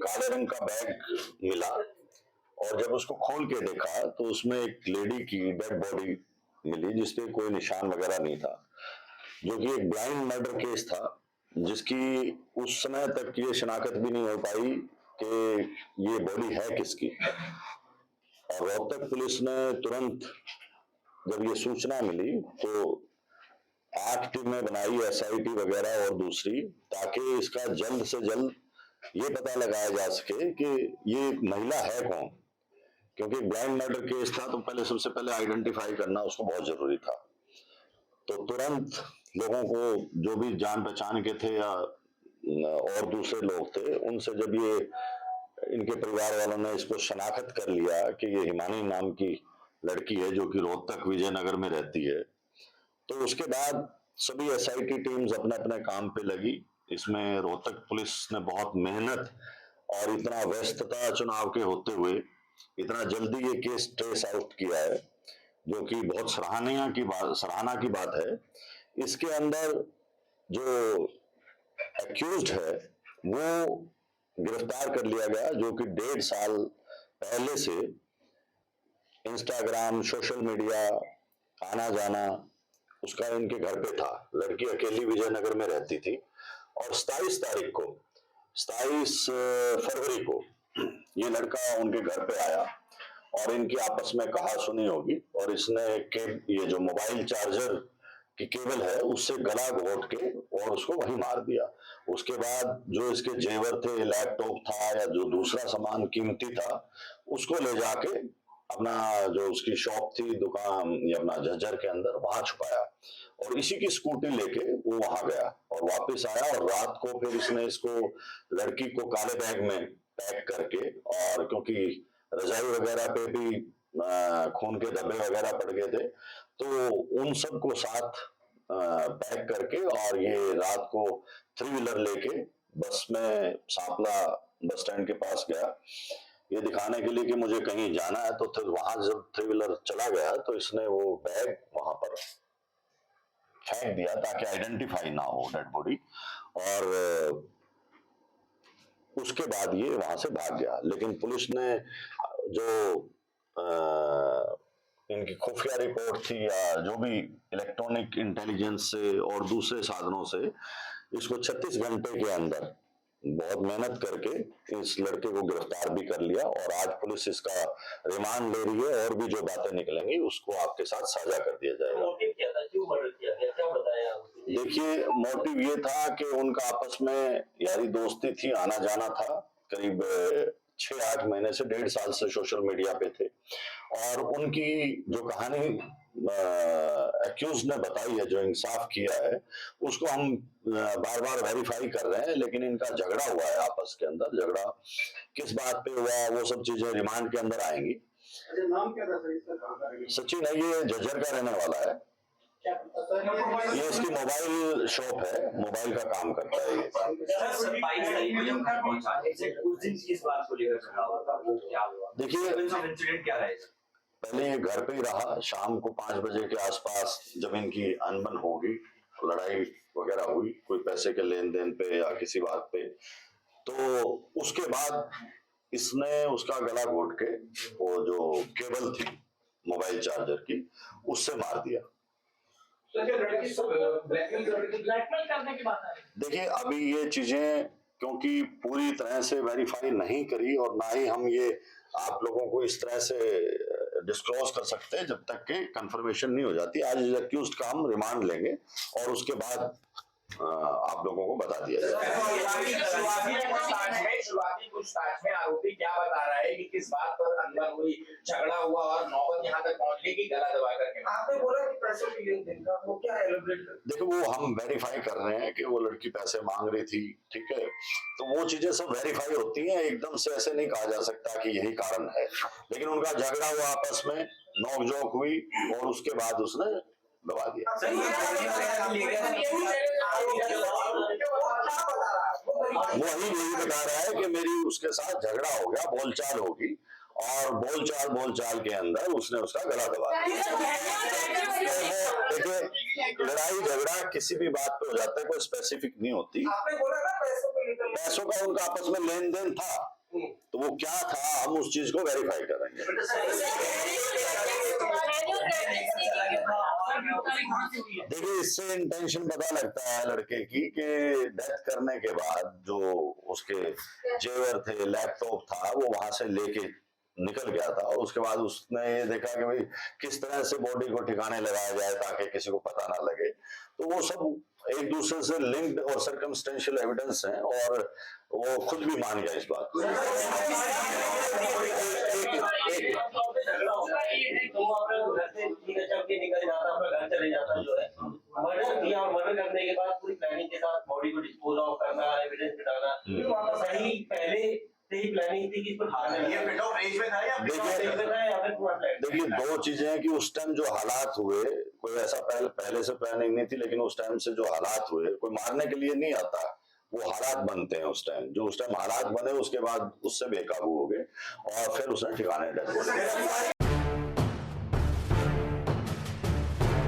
काले रंग का बैग मिला और जब उसको खोल के देखा तो उसमें एक लेडी की डेड बॉडी मिली जिसपे कोई निशान वगैरह नहीं था, जो कि एक ब्लाइंड मर्डर केस था जिसकी उस समय तक ये शिनाख्त भी नहीं हो पाई कि ये बॉडी है किसकी। और रोहतक पुलिस ने तुरंत जब ये सूचना मिली तो 8 टीमें बनाई, SIT वगैरह और दूसरी, ताकि इसका जल्द से जल्द ये पता लगाया जा सके कि ये महिला है कौन, क्योंकि ब्लाइंड मर्डर केस था तो पहले सबसे पहले आइडेंटिफाई करना उसको बहुत जरूरी था। तो तुरंत लोगों को जो भी जान पहचान के थे या और दूसरे लोग थे उनसे जब ये इनके परिवार वालों ने इसको शनाख्त कर लिया कि ये हिमानी नाम की लड़की है जो कि रोहतक विजयनगर में रहती है, तो उसके बाद सभी SIT टीम्स अपने अपने काम पे लगी। इसमें रोहतक पुलिस ने बहुत मेहनत और इतना व्यस्तता चुनाव के होते हुए इतना जल्दी ये केस ट्रेस आउट किया है, जो कि बहुत सराहना की बात है। इसके अंदर जो एक्यूज्ड है वो गिरफ्तार कर लिया गया, जो कि 1.5 साल पहले से इंस्टाग्राम, सोशल मीडिया आना जाना उसका इनके घर पे था। लड़की अकेली विजयनगर में रहती थी और 27 फरवरी को ये लड़का उनके घर पे आया और इनकी आपस में कहा सुनी होगी और इसने ये जो मोबाइल चार्जर की केबल है उससे गला घोट के और उसको वहीं मार दिया। उसके बाद जो इसके जेवर थे, लैपटॉप था या जो दूसरा सामान कीमती था, उसको ले जाके अपना जो उसकी शॉप थी, दुकान या अपना झज्जर के अंदर वहां छुपाया और इसी की स्कूटी लेके वो वहां गया और वापस आया और रात को फिर इसने इसको लड़की को काले बैग में पैक करके, और क्योंकि रजाई वगैरह पे भी खून के धब्बे वगैरह पड़ गए थे, तो उन सबको साथ पैक करके और ये रात को 3 व्हीलर लेके बस में सांपला बस स्टैंड के पास गया, ये दिखाने के लिए कि मुझे कहीं जाना है। तो फिर वहां जब 3 व्हीलर चला गया तो इसने वो बैग वहां पर फेंक दिया ताकि आइडेंटिफाई ना हो डेड बॉडी, और उसके बाद ये वहां से भाग गया। लेकिन पुलिस ने जो इनकी खुफिया रिपोर्ट थी या जो भी इलेक्ट्रॉनिक इंटेलिजेंस से और दूसरे साधनों से इसको 36 घंटे के अंदर बहुत मेहनत करके इस लड़के को गिरफ्तार भी कर लिया और आज पुलिस इसका रिमांड ले रही है और भी जो बातें निकलेंगी उसको आपके साथ साझा कर दिया जाएगा। मोटिव क्या था, क्यों मर्डर किया गया, क्या बताया? देखिए, मोटिव ये था कि उनका आपस में यारी दोस्ती थी, आना जाना था, करीब 6-8 महीने से 1.5 साल से सोशल मीडिया पे थे और उनकी जो कहानी एक्यूज ने बताई है, जो इंसाफ किया है, उसको हम बार बार वेरीफाई कर रहे हैं। लेकिन इनका झगड़ा हुआ है आपस के अंदर, झगड़ा किस बात पे हुआ वो सब चीजें रिमांड के अंदर आएंगी। अच्छा, नाम क्या था सर इसका? सचिन है, ये झज्जर का रहने वाला है। ये इसकी मोबाइल शॉप है, मोबाइल का काम करता है ये। देखिए, क्या रहा? पहले ये घर पे ही रहा, शाम को 5 बजे के आसपास जब इनकी अनबन होगी, लड़ाई वगैरह हुई कोई पैसे के लेन देन पे या किसी बात पे, तो उसके बाद इसने उसका गला घोट के वो जो केबल थी मोबाइल चार्जर की उससे मार दिया। ब्लैकमेल करने की बात है। देखिए, अभी ये चीजें क्योंकि पूरी तरह से वेरीफाई नहीं करी और ना ही हम ये आप लोगों को इस तरह से डिस्क्लोज कर सकते हैं जब तक कि कंफर्मेशन नहीं हो जाती। आज एक्यूज्ड का हम रिमांड लेंगे और उसके बाद आप लोगों को बता दिया जाएगा। शुरुआती पूछताछ में आरोपी क्या बता रहा है कि किस बात पर अनबन हुई, झगड़ा हुआ और नौबत यहाँ तक पहुंचने की, गला दबा करके? आपने बोला कि पैसे की लेन देन का, वो क्या एलिब्रेट कर? देखो, वो हम वेरीफाई कर रहे हैं कि वो लड़की पैसे मांग रही थी, ठीक है, तो वो चीजें सब वेरीफाई होती हैं, एकदम से ऐसे नहीं कहा जा सकता कि यही कारण है। लेकिन उनका झगड़ा हुआ, आपस में नोकझोंक हुई और उसके बाद उसने दबा दिया। वही यही बता रहा है कि मेरी उसके साथ झगड़ा हो गया, बोलचाल होगी और बोलचाल के अंदर उसने उसका गला दबा दिया। देखिए, लड़ाई झगड़ा किसी भी बात पे हो जाता है, कोई स्पेसिफिक नहीं होती। आपने बोला ना पैसों को लेकर पैसों का उनका आपस में लेन देन था, तो वो क्या था हम उस चीज को वेरीफाई करेंगे। देखिए, इससे इंटेंशन पता लगता है लड़के की कि डेथ करने के बाद जो उसके जेवर थे, लैपटॉप था, वो वहां से लेके निकल गया था। और उसके बाद उसने ये देखा कि भाई किस तरह से बॉडी को ठिकाने लगाया जाए ताकि किसी को पता ना लगे। तो वो सब एक दूसरे से लिंक्ड और सर्कमस्टेंशियल एविडेंस हैं, और वो खुद भी मान गया इस बात को। मर्डर किया और मर्डर करने के बाद पूरी प्लानिंग के साथ बॉडी को डिस्पोज ऑफ करना, एविडेंस मिटाना, सही पहले से ही प्लानिंग थी कि इसको ढालना। ये पिट ऑफ रेंज में था या पिट ऑफ रेंज में था या फिर पूरा प्लान? देखिए, दो चीजें हैं कि उस टाइम जो हालात हुए, कोई ऐसा पहले से प्लानिंग नहीं थी, लेकिन उस टाइम से जो हालात हुए, कोई मारने के लिए नहीं आता, वो हालात बनते हैं उस टाइम। जो उस टाइम हालात बने उसके बाद उससे बेकाबू हो गए और फिर उसने ठिकाने डेथ बॉडी